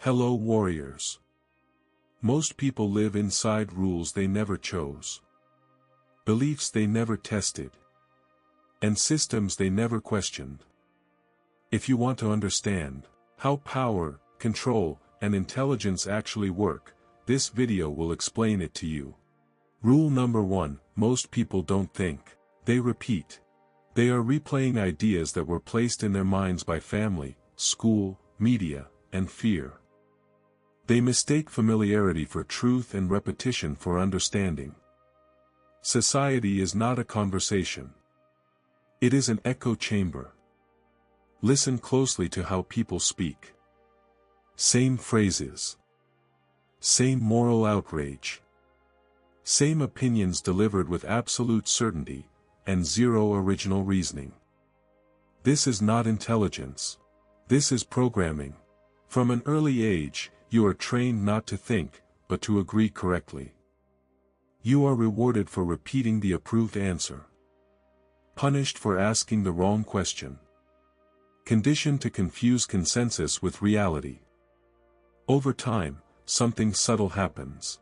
Hello warriors. Most people live inside rules they never chose, beliefs they never tested, and systems they never questioned. If you want to understand how power, control, and intelligence actually work, this video will explain it to you. Rule number 1, most people don't think, they repeat. They are replaying ideas that were placed in their minds by family, school, media, and fear. They mistake familiarity for truth and repetition for understanding. Society is not a conversation. It is an echo chamber. Listen closely to how people speak. Same phrases. Same moral outrage. Same opinions delivered with absolute certainty, and zero original reasoning. This is not intelligence. This is programming. From an early age, you are trained not to think, but to agree correctly. You are rewarded for repeating the approved answer. Punished for asking the wrong question. Conditioned to confuse consensus with reality. Over time, something subtle happens.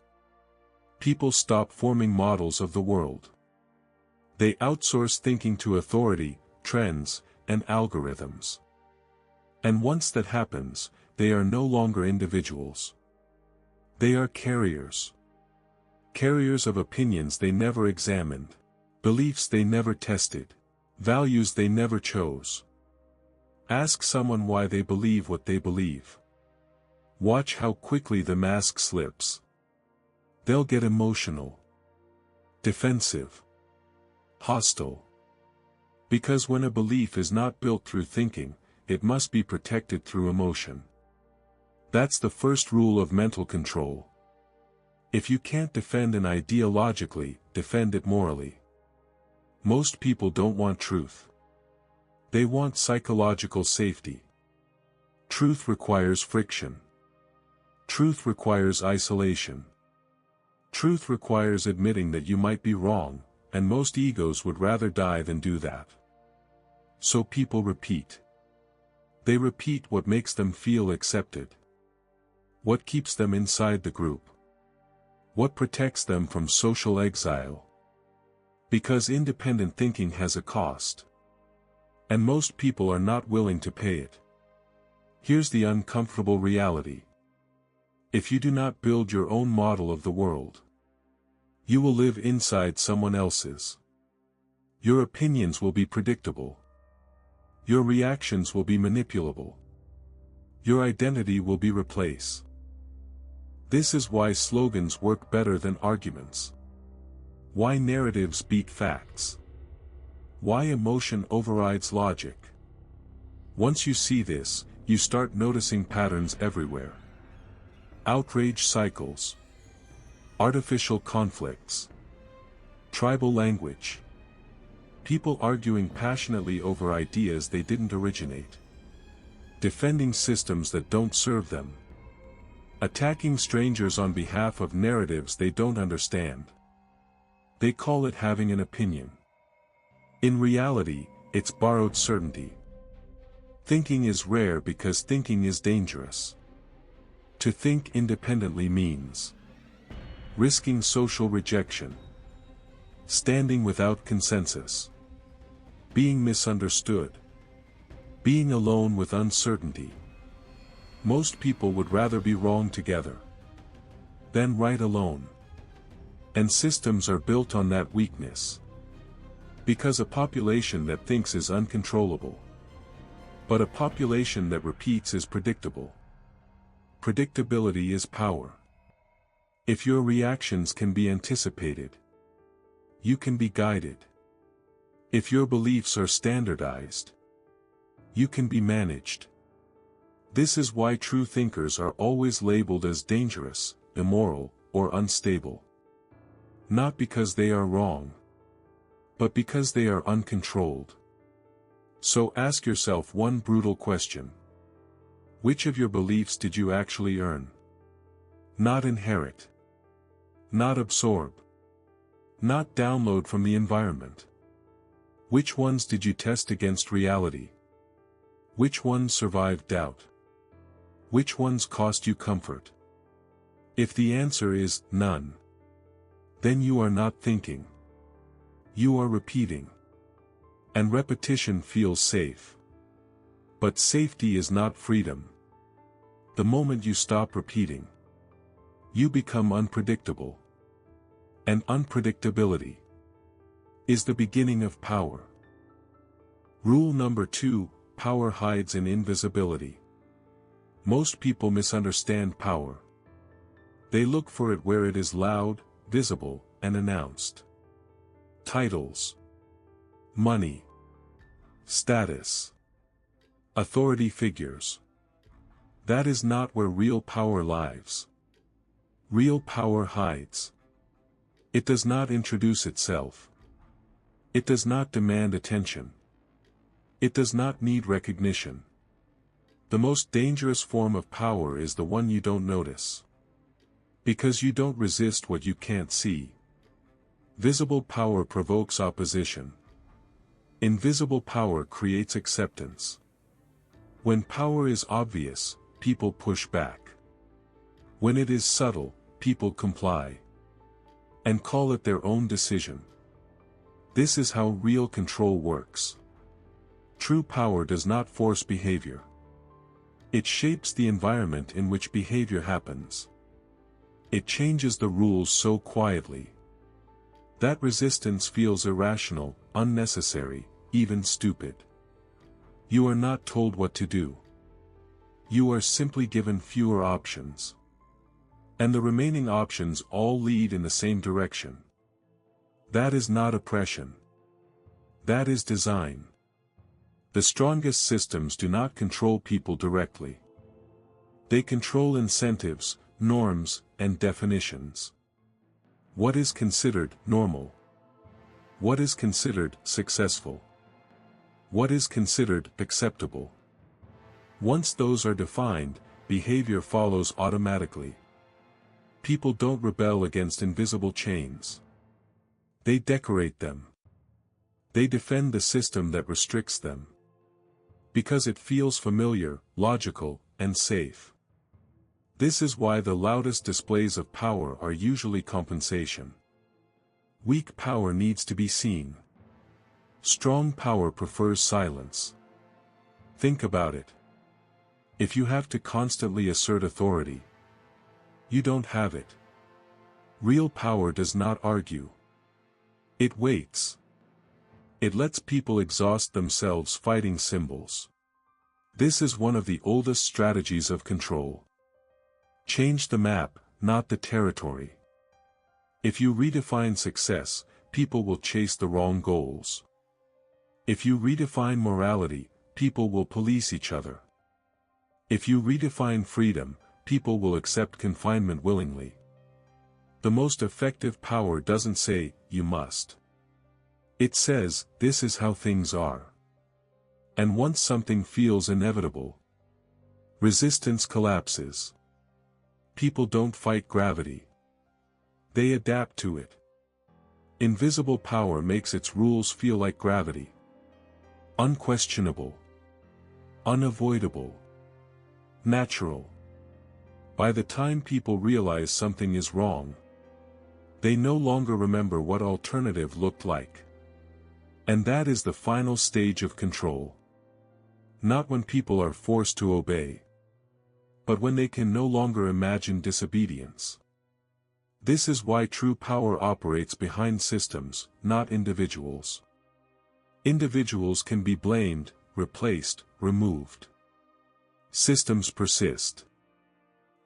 People stop forming models of the world. They outsource thinking to authority, trends, and algorithms. And once that happens, they are no longer individuals. They are carriers. Carriers of opinions they never examined, beliefs they never tested, values they never chose. Ask someone why they believe what they believe. Watch how quickly the mask slips. They'll get emotional, defensive, hostile. Because when a belief is not built through thinking, it must be protected through emotion. That's the first rule of mental control. If you can't defend an idea logically, defend it morally. Most people don't want truth. They want psychological safety. Truth requires friction. Truth requires isolation. Truth requires admitting that you might be wrong, and most egos would rather die than do that. So people repeat. They repeat what makes them feel accepted. What keeps them inside the group? What protects them from social exile? Because independent thinking has a cost. And most people are not willing to pay it. Here's the uncomfortable reality. If you do not build your own model of the world, you will live inside someone else's. Your opinions will be predictable. Your reactions will be manipulable. Your identity will be replaced. This is why slogans work better than arguments. Why narratives beat facts. Why emotion overrides logic. Once you see this, you start noticing patterns everywhere. Outrage cycles. Artificial conflicts. Tribal language. People arguing passionately over ideas they didn't originate. Defending systems that don't serve them. Attacking strangers on behalf of narratives they don't understand. They call it having an opinion. In reality, it's borrowed certainty. Thinking is rare because thinking is dangerous. To think independently means risking social rejection, standing without consensus, being misunderstood, being alone with uncertainty. Most people would rather be wrong together than right alone. And systems are built on that weakness. Because a population that thinks is uncontrollable. But a population that repeats is predictable. Predictability is power. If your reactions can be anticipated, you can be guided. If your beliefs are standardized, you can be managed. This is why true thinkers are always labeled as dangerous, immoral, or unstable. Not because they are wrong, but because they are uncontrolled. So ask yourself one brutal question. Which of your beliefs did you actually earn? Not inherit. Not absorb. Not download from the environment. Which ones did you test against reality? Which ones survived doubt? Which ones cost you comfort? If the answer is none, then you are not thinking. You are repeating. And repetition feels safe. But safety is not freedom. The moment you stop repeating, you become unpredictable. And unpredictability is the beginning of power. Rule number 2, power hides in invisibility. Most people misunderstand power. They look for it where it is loud, visible, and announced. Titles, money, status, authority figures. That is not where real power lies. Real power hides. It does not introduce itself. It does not demand attention. It does not need recognition. The most dangerous form of power is the one you don't notice. Because you don't resist what you can't see. Visible power provokes opposition. Invisible power creates acceptance. When power is obvious, people push back. When it is subtle, people comply. And call it their own decision. This is how real control works. True power does not force behavior. It shapes the environment in which behavior happens. It changes the rules so quietly that resistance feels irrational, unnecessary, even stupid. You are not told what to do. You are simply given fewer options. And the remaining options all lead in the same direction. That is not oppression. That is design. The strongest systems do not control people directly. They control incentives, norms, and definitions. What is considered normal? What is considered successful? What is considered acceptable? Once those are defined, behavior follows automatically. People don't rebel against invisible chains. They decorate them. They defend the system that restricts them. Because it feels familiar, logical, and safe. This is why the loudest displays of power are usually compensation. Weak power needs to be seen. Strong power prefers silence. Think about it. If you have to constantly assert authority, you don't have it. Real power does not argue. It waits. It lets people exhaust themselves fighting symbols. This is one of the oldest strategies of control. Change the map, not the territory. If you redefine success, people will chase the wrong goals. If you redefine morality, people will police each other. If you redefine freedom, people will accept confinement willingly. The most effective power doesn't say, you must. It says, this is how things are. And once something feels inevitable, resistance collapses. People don't fight gravity. They adapt to it. Invisible power makes its rules feel like gravity. Unquestionable. Unavoidable. Natural. By the time people realize something is wrong, they no longer remember what alternative looked like. And that is the final stage of control. Not when people are forced to obey, but when they can no longer imagine disobedience. This is why true power operates behind systems, not individuals. Individuals can be blamed, replaced, removed. Systems persist.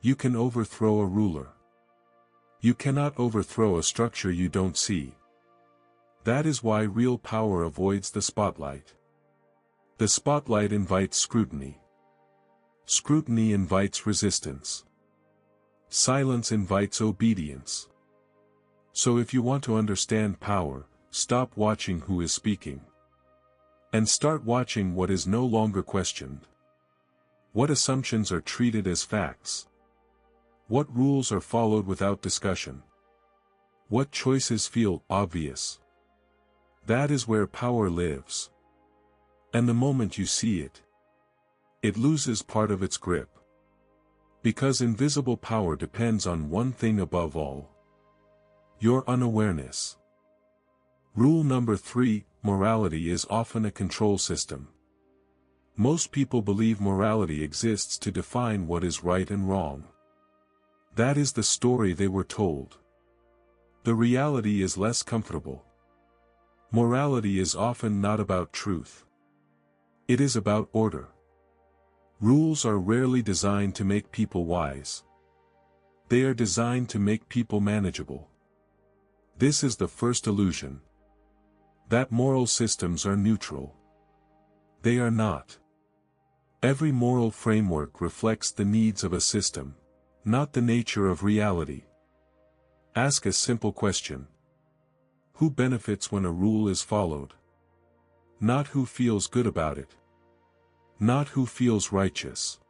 You can overthrow a ruler. You cannot overthrow a structure you don't see. That is why real power avoids the spotlight. The spotlight invites scrutiny. Scrutiny invites resistance. Silence invites obedience. So if you want to understand power, stop watching who is speaking. And start watching what is no longer questioned. What assumptions are treated as facts? What rules are followed without discussion? What choices feel obvious? That is where power lives. And the moment you see it, it loses part of its grip. Because invisible power depends on one thing above all: your unawareness. Rule number 3, morality is often a control system. Most people believe morality exists to define what is right and wrong. That is the story they were told. The reality is less comfortable. Morality is often not about truth. It is about order. Rules are rarely designed to make people wise. They are designed to make people manageable. This is the first illusion: that moral systems are neutral. They are not. Every moral framework reflects the needs of a system, not the nature of reality. Ask a simple question: who benefits when a rule is followed? Not who feels good about it. Not who feels righteous.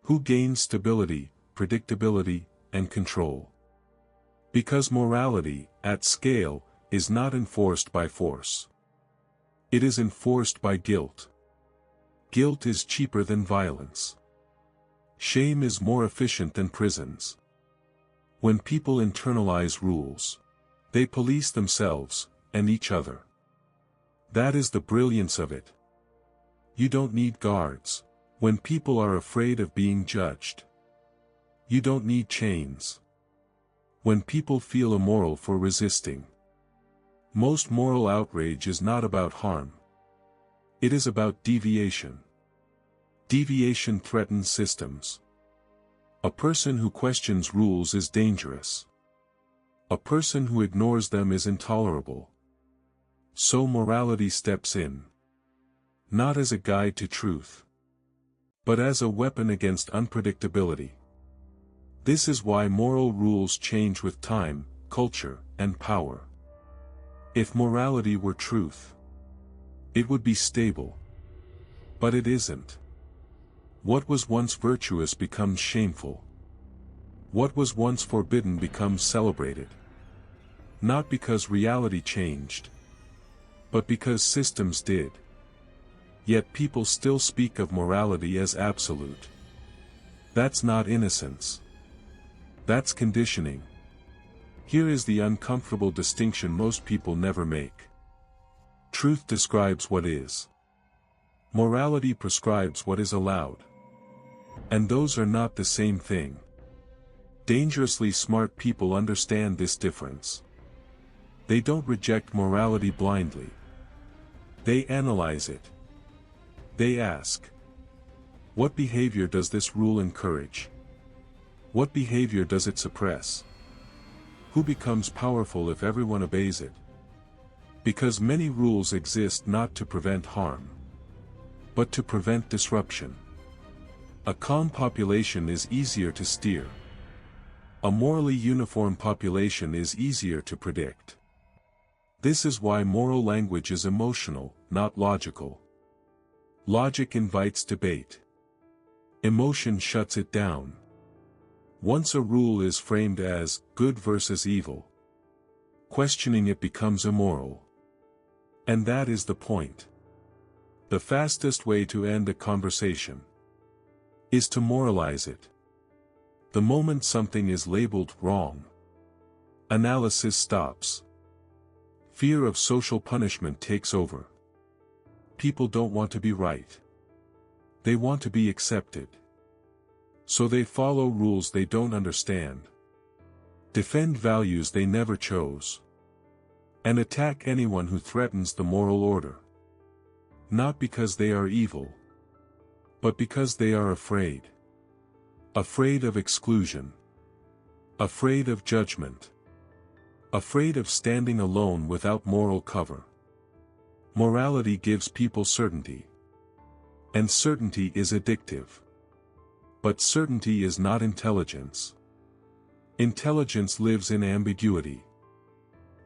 Who gains stability, predictability, and control? Because morality, at scale, is not enforced by force. It is enforced by guilt. Guilt is cheaper than violence. Shame is more efficient than prisons. When people internalize rules, they police themselves, and each other. That is the brilliance of it. You don't need guards, when people are afraid of being judged. You don't need chains, when people feel immoral for resisting. Most moral outrage is not about harm. It is about deviation. Deviation threatens systems. A person who questions rules is dangerous. A person who ignores them is intolerable. So morality steps in. Not as a guide to truth, but as a weapon against unpredictability. This is why moral rules change with time, culture, and power. If morality were truth, it would be stable. But it isn't. What was once virtuous becomes shameful. What was once forbidden becomes celebrated. Not because reality changed, but because systems did. Yet people still speak of morality as absolute. That's not innocence. That's conditioning. Here is the uncomfortable distinction most people never make. Truth describes what is. Morality prescribes what is allowed. And those are not the same thing. Dangerously smart people understand this difference. They don't reject morality blindly. They analyze it. They ask, what behavior does this rule encourage? What behavior does it suppress? Who becomes powerful if everyone obeys it? Because many rules exist not to prevent harm, but to prevent disruption. A calm population is easier to steer. A morally uniform population is easier to predict. This is why moral language is emotional, not logical. Logic invites debate. Emotion shuts it down. Once a rule is framed as good versus evil, questioning it becomes immoral. And that is the point. The fastest way to end a conversation is to moralize it. The moment something is labeled wrong, analysis stops. Fear of social punishment takes over. People don't want to be right. They want to be accepted. So they follow rules they don't understand, defend values they never chose, and attack anyone who threatens the moral order. Not because they are evil, but because they are afraid. Afraid of exclusion. Afraid of judgment. Afraid of standing alone without moral cover. Morality gives people certainty. And certainty is addictive. But certainty is not intelligence. Intelligence lives in ambiguity.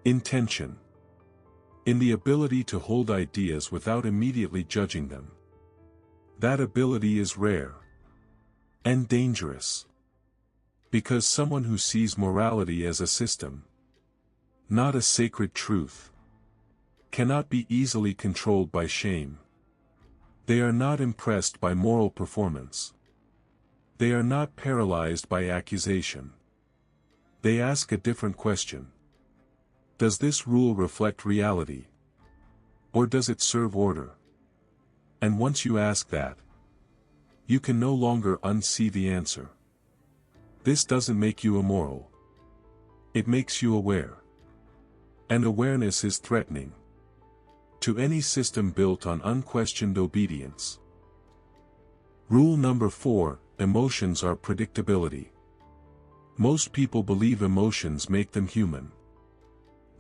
In tension. In the ability to hold ideas without immediately judging them. That ability is rare. And dangerous. Because someone who sees morality as a system, not a sacred truth, cannot be easily controlled by shame. They are not impressed by moral performance. They are not paralyzed by accusation. They ask a different question. Does this rule reflect reality? Or does it serve order? And once you ask that, you can no longer unsee the answer. This doesn't make you immoral. It makes you aware. And awareness is threatening to any system built on unquestioned obedience. Rule number 4, emotions are predictability. Most people believe emotions make them human.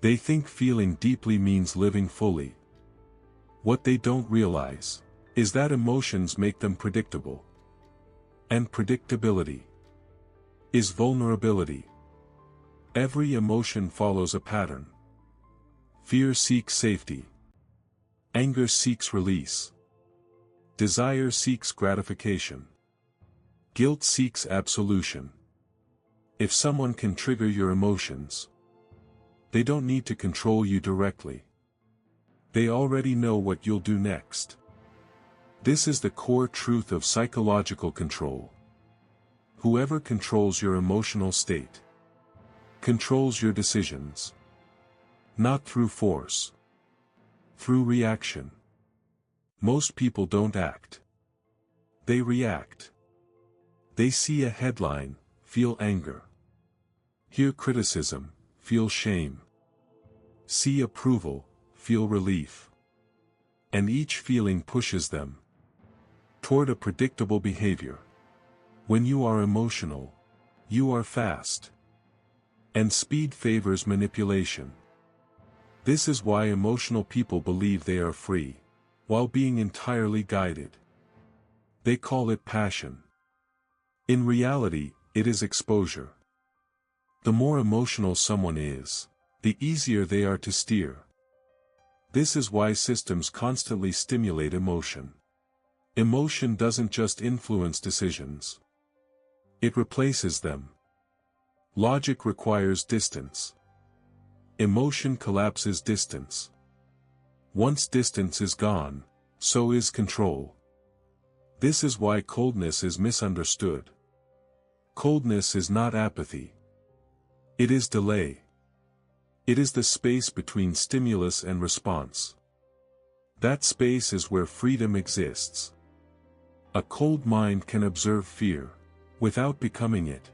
They think feeling deeply means living fully. What they don't realize is that emotions make them predictable. And predictability is vulnerability. Every emotion follows a pattern. Fear seeks safety. Anger seeks release. Desire seeks gratification. Guilt seeks absolution. If someone can trigger your emotions, they don't need to control you directly. They already know what you'll do next. This is the core truth of psychological control. Whoever controls your emotional state controls your decisions. Not through force. Through reaction. Most people don't act. They react. They see a headline, feel anger. Hear criticism, feel shame. See approval, feel relief. And each feeling pushes them toward a predictable behavior. When you are emotional, you are fast. And speed favors manipulation. This is why emotional people believe they are free, while being entirely guided. They call it passion. In reality, it is exposure. The more emotional someone is, the easier they are to steer. This is why systems constantly stimulate emotion. Emotion doesn't just influence decisions. It replaces them. Logic requires distance. Emotion collapses distance. Once distance is gone, so is control. This is why coldness is misunderstood. Coldness is not apathy. It is delay. It is the space between stimulus and response. That space is where freedom exists. A cold mind can observe fear, without becoming it.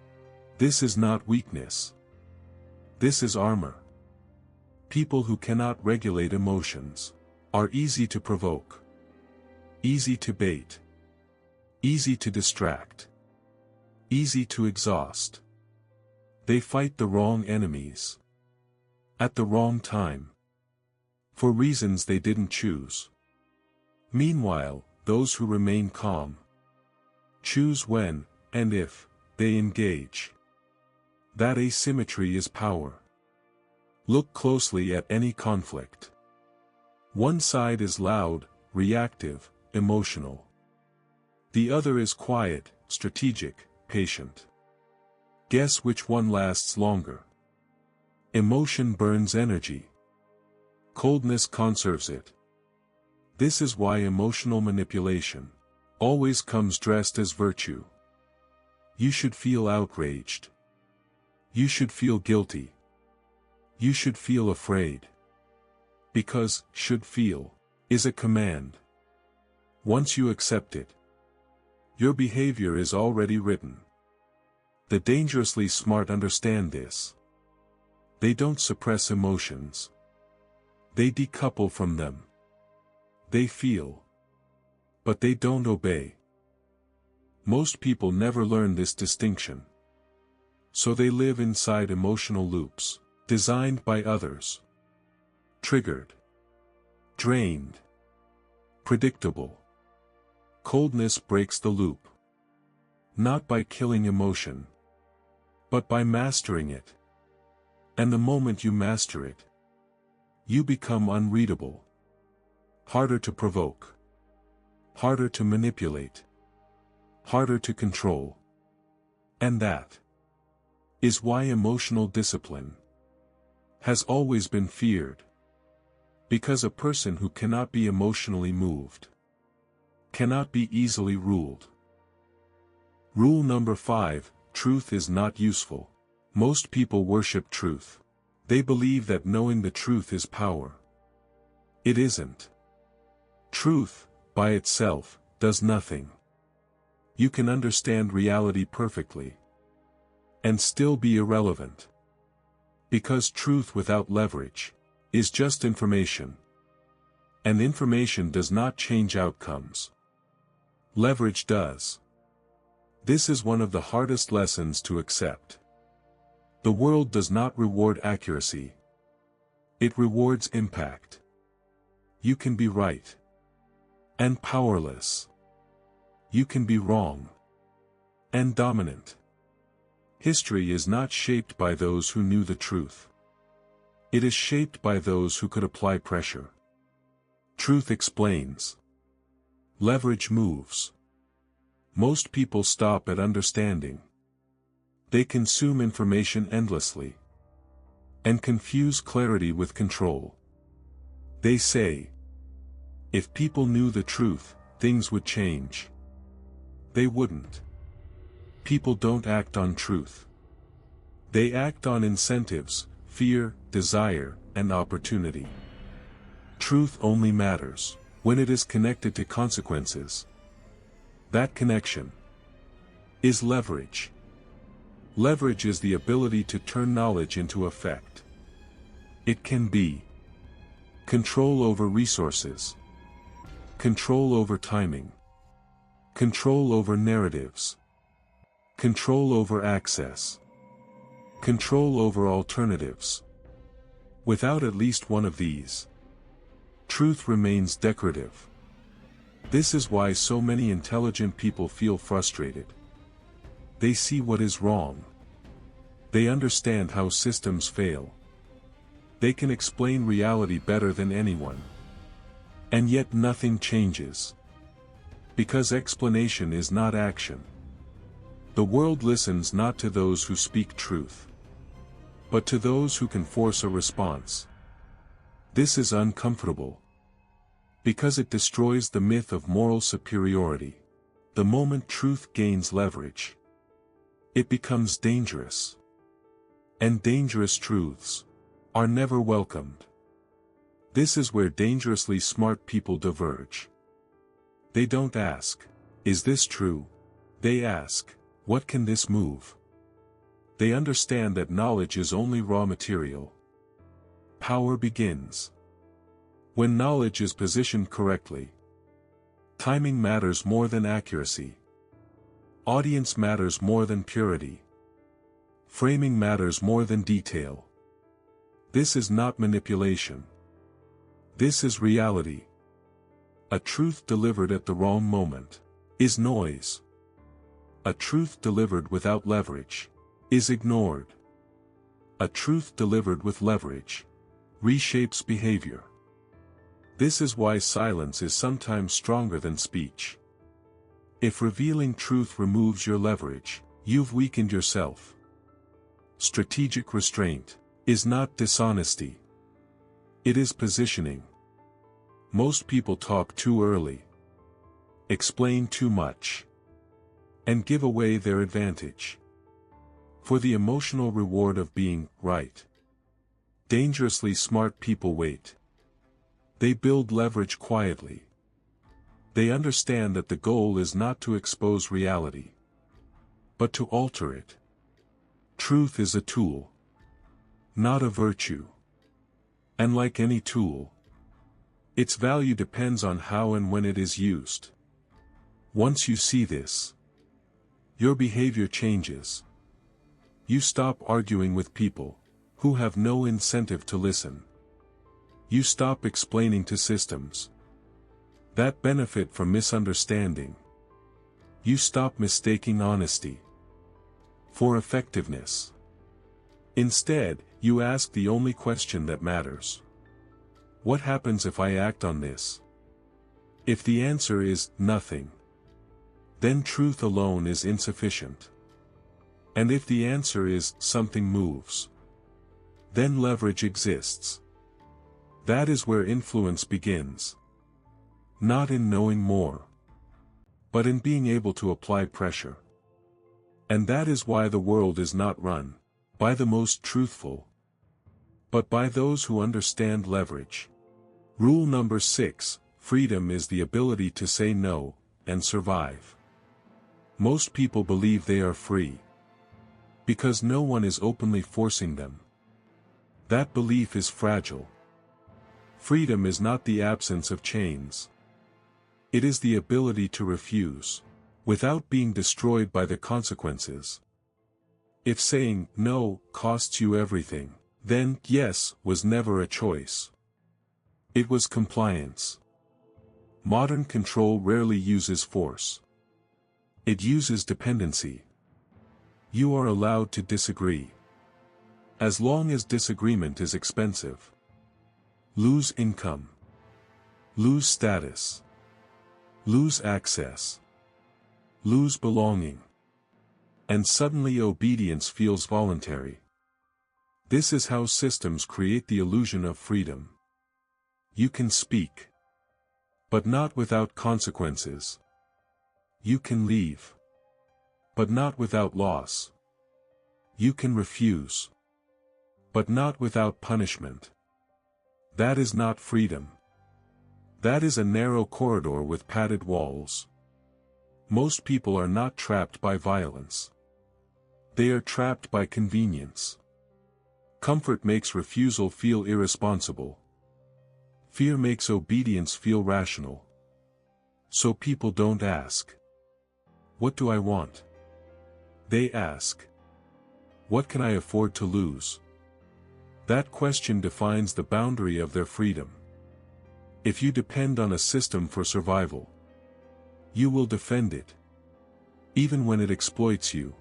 This is not weakness. This is armor. People who cannot regulate emotions are easy to provoke, easy to bait, easy to distract, easy to exhaust. They fight the wrong enemies at the wrong time, for reasons they didn't choose. Meanwhile, those who remain calm choose when, and if, they engage. That asymmetry is power. Look closely at any conflict. One side is loud, reactive, emotional. The other is quiet, strategic, patient. Guess which one lasts longer? Emotion burns energy. Coldness conserves it. This is why emotional manipulation always comes dressed as virtue. You should feel outraged. You should feel guilty. You should feel afraid. Because, should feel, is a command. Once you accept it, your behavior is already written. The dangerously smart understand this. They don't suppress emotions. They decouple from them. They feel. But they don't obey. Most people never learn this distinction. So they live inside emotional loops, designed by others. Triggered. Drained. Predictable. Coldness breaks the loop. Not by killing emotion, but by mastering it. And the moment you master it, you become unreadable. Harder to provoke. Harder to manipulate. Harder to control. And that is why emotional discipline has always been feared. Because a person who cannot be emotionally moved cannot be easily ruled. Rule number 5, truth is not useful. Most people worship truth. They believe that knowing the truth is power. It isn't. Truth, by itself, does nothing. You can understand reality perfectly and still be irrelevant. Because truth without leverage is just information. And information does not change outcomes. Leverage does. This is one of the hardest lessons to accept. The world does not reward accuracy. It rewards impact. You can be right and powerless. You can be wrong and dominant. History is not shaped by those who knew the truth. It is shaped by those who could apply pressure. Truth explains. Leverage moves. Most people stop at understanding. They consume information endlessly and confuse clarity with control. They say, if people knew the truth, things would change. They wouldn't. People don't act on truth. They act on incentives, fear, desire, and opportunity. Truth only matters when it is connected to consequences. That connection is leverage. Leverage is the ability to turn knowledge into effect. It can be control over resources, control over timing, control over narratives, control over access, control over alternatives. Without at least one of these, truth remains decorative. This is why so many intelligent people feel frustrated. They see what is wrong. They understand how systems fail. They can explain reality better than anyone. And yet nothing changes. Because explanation is not action. The world listens not to those who speak truth, but to those who can force a response. This is uncomfortable. Because it destroys the myth of moral superiority. The moment truth gains leverage, it becomes dangerous. And dangerous truths are never welcomed. This is where dangerously smart people diverge. They don't ask, is this true? They ask, what can this move? They understand that knowledge is only raw material. Power begins when knowledge is positioned correctly. Timing matters more than accuracy. Audience matters more than purity. Framing matters more than detail. This is not manipulation. This is reality. A truth delivered at the wrong moment is noise. A truth delivered without leverage is ignored. A truth delivered with leverage reshapes behavior. This is why silence is sometimes stronger than speech. If revealing truth removes your leverage, you've weakened yourself. Strategic restraint is not dishonesty. It is positioning. Most people talk too early, explain too much, and give away their advantage for the emotional reward of being right. Dangerously smart people wait. They build leverage quietly. They understand that the goal is not to expose reality, but to alter it. Truth is a tool, not a virtue. And like any tool, its value depends on how and when it is used. Once you see this, your behavior changes. You stop arguing with people who have no incentive to listen. You stop explaining to systems that benefit from misunderstanding. You stop mistaking honesty for effectiveness. Instead, you ask the only question that matters. What happens if I act on this? If the answer is nothing, then truth alone is insufficient. And if the answer is something moves, then leverage exists. That is where influence begins. Not in knowing more, but in being able to apply pressure. And that is why the world is not run by the most truthful, but by those who understand leverage. Rule number 6, freedom is the ability to say no, and survive. Most people believe they are free because no one is openly forcing them. That belief is fragile. Freedom is not the absence of chains. It is the ability to refuse, without being destroyed by the consequences. If saying no costs you everything, then yes was never a choice. It was compliance. Modern control rarely uses force. It uses dependency. You are allowed to disagree. As long as disagreement is expensive. Lose income. Lose status. Lose access. Lose belonging. And suddenly obedience feels voluntary. This is how systems create the illusion of freedom. You can speak, but not without consequences. You can leave, but not without loss. You can refuse, but not without punishment. That is not freedom. That is a narrow corridor with padded walls. Most people are not trapped by violence. They are trapped by convenience. Comfort makes refusal feel irresponsible. Fear makes obedience feel rational. So people don't ask, "What do I want?" They ask, "What can I afford to lose?" That question defines the boundary of their freedom. If you depend on a system for survival, you will defend it, even when it exploits you.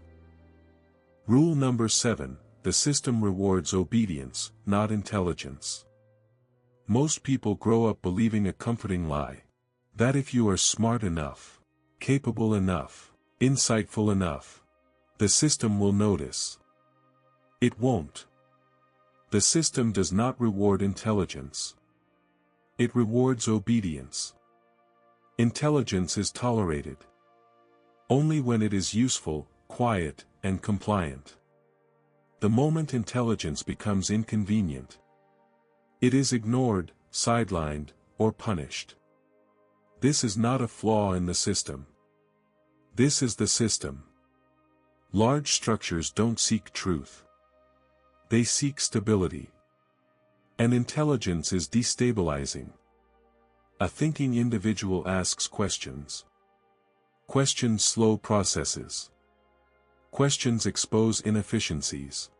Rule number 7, the system rewards obedience, not intelligence. Most people grow up believing a comforting lie. That if you are smart enough, capable enough, insightful enough, the system will notice. It won't. The system does not reward intelligence. It rewards obedience. Intelligence is tolerated only when it is useful, quiet, and compliant. The moment intelligence becomes inconvenient, it is ignored, sidelined, or punished. This is not a flaw in the system. This is the system. Large structures don't seek truth. They seek stability. And intelligence is destabilizing. A thinking individual asks questions. Questions slow processes. Questions expose inefficiencies.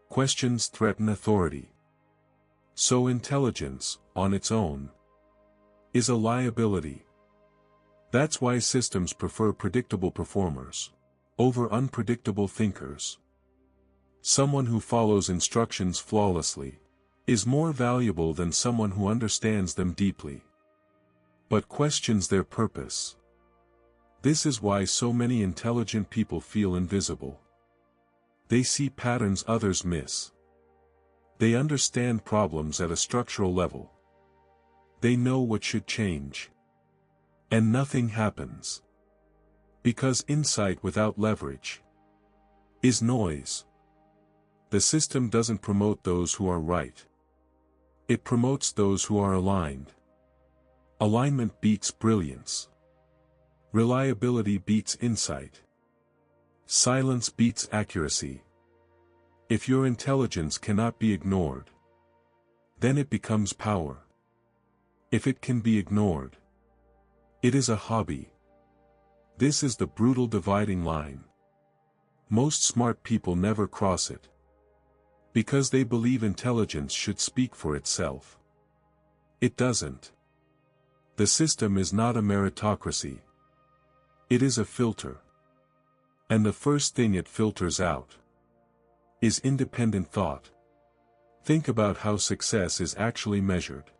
Questions threaten authority. So intelligence, on its own, is a liability. That's why systems prefer predictable performers over unpredictable thinkers. Someone who follows instructions flawlessly is more valuable than someone who understands them deeply, but questions their purpose. This is why so many intelligent people feel invisible. They see patterns others miss. They understand problems at a structural level. They know what should change. And nothing happens. Because insight without leverage is noise. The system doesn't promote those who are right. It promotes those who are aligned. Alignment beats brilliance. Reliability beats insight. Silence beats accuracy. If your intelligence cannot be ignored, then it becomes power. If it can be ignored, it is a hobby. This is the brutal dividing line. Most smart people never cross it. Because they believe intelligence should speak for itself. It doesn't. The system is not a meritocracy. It is a filter. And the first thing it filters out is independent thought. Think about how success is actually measured.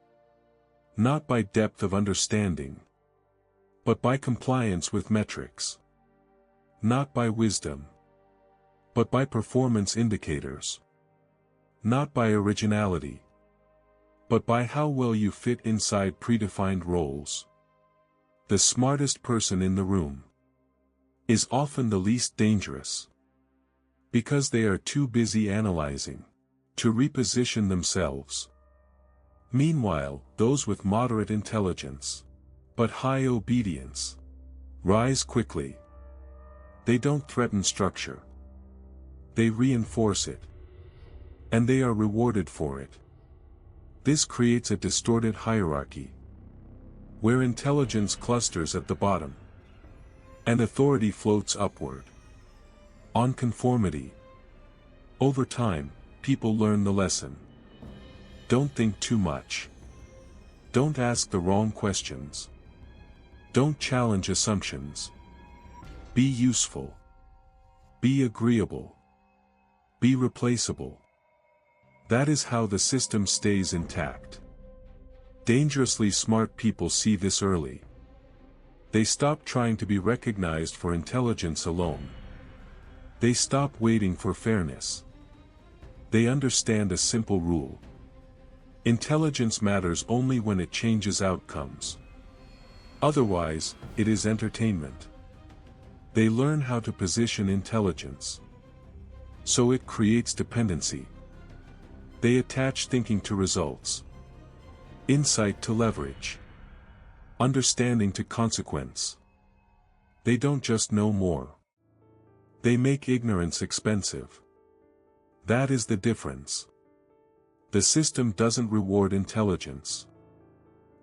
Not by depth of understanding, but by compliance with metrics. Not by wisdom, but by performance indicators. Not by originality, but by how well you fit inside predefined roles. The smartest person in the room is often the least dangerous. Because they are too busy analyzing to reposition themselves. Meanwhile, those with moderate intelligence, but high obedience, rise quickly. They don't threaten structure. They reinforce it. And they are rewarded for it. This creates a distorted hierarchy, where intelligence clusters at the bottom, and authority floats upward. On conformity. Over time, people learn the lesson. Don't think too much. Don't ask the wrong questions. Don't challenge assumptions. Be useful. Be agreeable. Be replaceable. That is how the system stays intact. Dangerously smart people see this early. They stop trying to be recognized for intelligence alone. They stop waiting for fairness. They understand a simple rule. Intelligence matters only when it changes outcomes. Otherwise, it is entertainment. They learn how to position intelligence. So it creates dependency. They attach thinking to results, insight to leverage, understanding to consequence. They don't just know more. They make ignorance expensive. That is the difference. The system doesn't reward intelligence.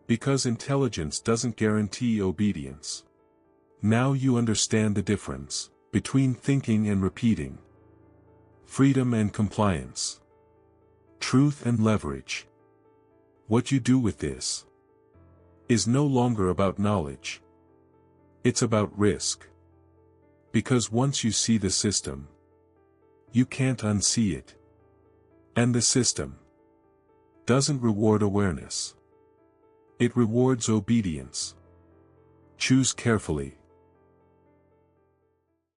Because intelligence doesn't guarantee obedience. Now you understand the difference between thinking and repeating, freedom and compliance, truth and leverage. What you do with this is no longer about knowledge. It's about risk. Because once you see the system, you can't unsee it. And the system doesn't reward awareness. It rewards obedience. Choose carefully.